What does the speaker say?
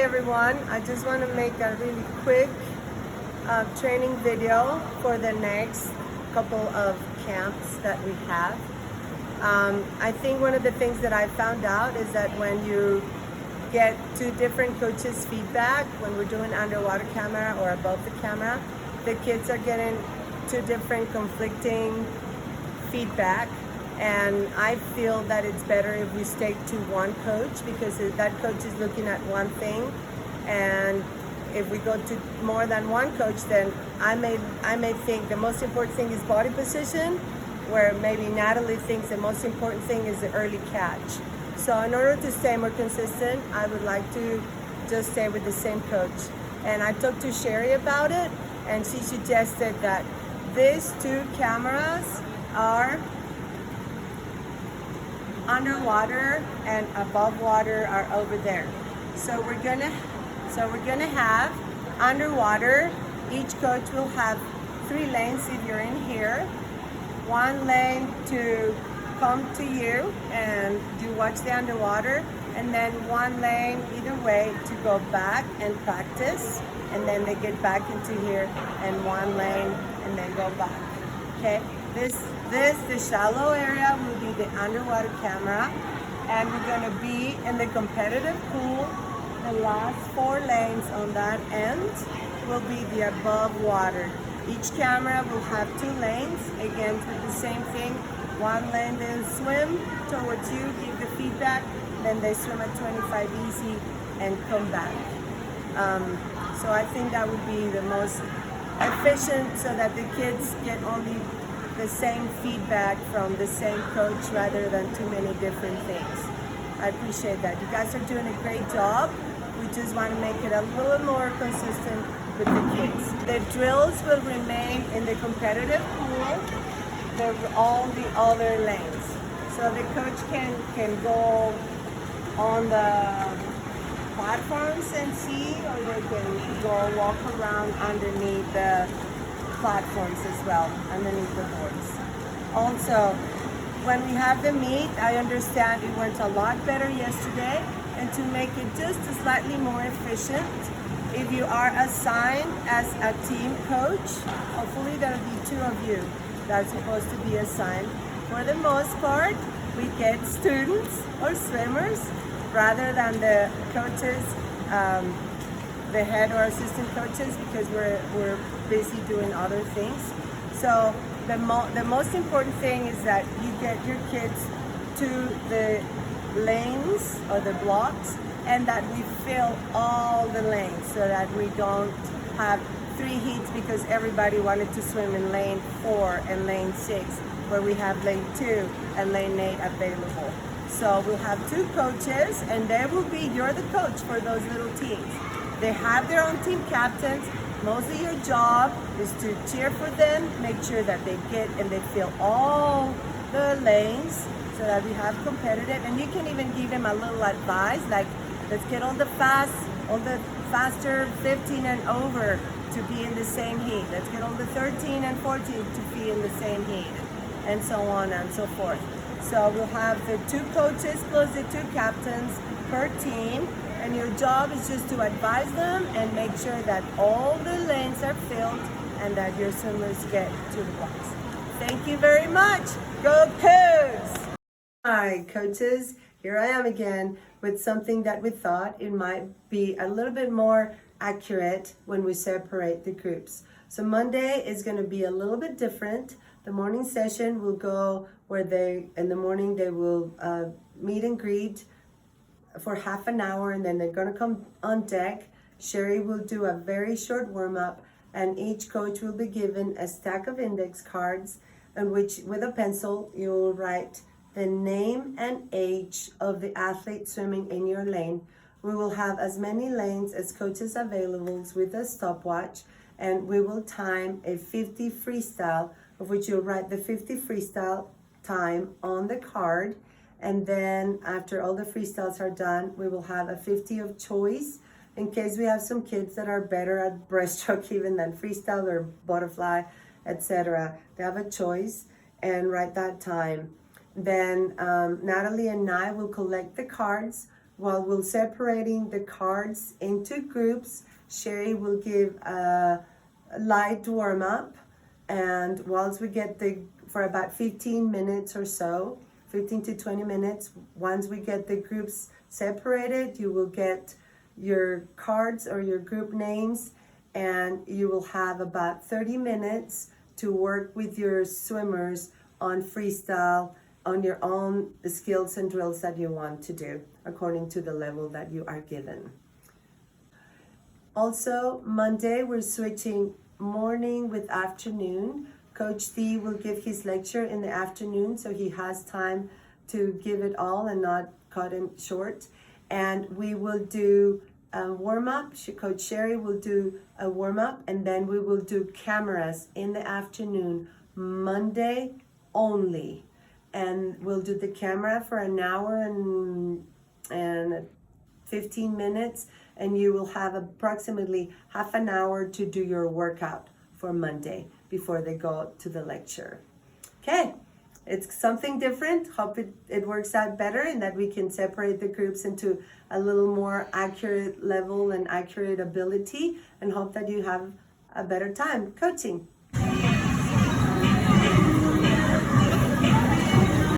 everyone. I just want to make a really quick training video for the next couple of camps that we have. I think one of the things that I found out is that when you get two different coaches' feedback, when we're doing underwater camera or above the camera, the kids are getting two different conflicting feedback. And I feel that it's better if we stick to one coach, because that coach is looking at one thing, and if we go to more than one coach, then I may think the most important thing is body position, where maybe Natalie thinks the most important thing is the early catch. So in order to stay more consistent, I would like to just stay with the same coach. And I talked to Sherry about it, and she suggested that these two cameras are underwater and above water are over there. So we're gonna have underwater. Each coach will have 3 lanes if you're in here. 1 lane to come to you and do watch the underwater, and then 1 lane either way to go back and practice, and then they get back into here, and 1 lane and then go back. Okay, the shallow area will be the underwater camera, and we're gonna be in the competitive pool. The last 4 lanes on that end will be the above water. Each camera will have 2 lanes, again with the same thing. 1 lane they'll swim towards you, give the feedback, then they swim at 25 easy and come back. So I think that would be the most efficient, so that the kids get only the same feedback from the same coach rather than too many different things. I appreciate that. You guys are doing a great job. We just want to make it a little more consistent with the kids. The drills will remain in the competitive pool, all the other lanes. So the coach can go on the platforms and see, or they can go walk around underneath the platforms as well, underneath the boards. Also, when we have the meet, I understand it went a lot better yesterday, and to make it just slightly more efficient, if you are assigned as a team coach, hopefully there'll be 2 of you that's supposed to be assigned. For the most part, we get students or swimmers rather than the coaches, the head or assistant coaches, because we're busy doing other things. So the most important thing is that you get your kids to the lanes or the blocks, and that we fill all the lanes, so that we don't have 3 heats because everybody wanted to swim in lane 4 and lane 6, where we have lane 2 and lane 8 available. So we'll have 2 coaches, and they will be, you're the coach for those little teams. They have their own team captains. Mostly your job is to cheer for them, make sure that they get and they fill all the lanes, so that we have competitive. And you can even give them a little advice, like, let's get all the faster 15 and over to be in the same heat. Let's get all the 13 and 14 to be in the same heat, and so on and so forth. So we'll have the 2 coaches plus the 2 captains per team, and your job is just to advise them and make sure that all the lanes are filled and that your swimmers get to the blocks. Thank you very much. Go Cougs! Hi, coaches. Here I am again with something that we thought it might be a little bit more accurate when we separate the groups. So Monday is going to be a little bit different. The morning session will go where in the morning they will meet and greet for half an hour, and then they're going to come on deck. Sherry will do a very short warm-up, and each coach will be given a stack of index cards, in which with a pencil you will write the name and age of the athlete swimming in your lane. We will have as many lanes as coaches available with a stopwatch, and we will time a 50 freestyle, of which you'll write the 50 freestyle time on the card. And then after all the freestyles are done, we will have a 50 of choice, in case we have some kids that are better at breaststroke even than freestyle or butterfly, etc. They have a choice and write that time. Then Natalie and I will collect the cards while we're separating the cards into groups, Sherry will give a light warm up, and once we get for about 15 minutes or so, 15 to 20 minutes, once we get the groups separated, you will get your cards or your group names, and you will have about 30 minutes to work with your swimmers on freestyle, on your own skills and drills that you want to do according to the level that you are given. Also, Monday we're switching morning with afternoon. Coach D will give his lecture in the afternoon, so he has time to give it all and not cut it short. And we will do a warm-up. Coach Sherry will do a warm-up, and then we will do cameras in the afternoon, Monday only. And we'll do the camera for an hour and 15 minutes, and you will have approximately half an hour to do your workout for Monday before they go to the lecture. Okay, it's something different. Hope it works out better and that we can separate the groups into a little more accurate level and accurate ability, and hope that you have a better time coaching.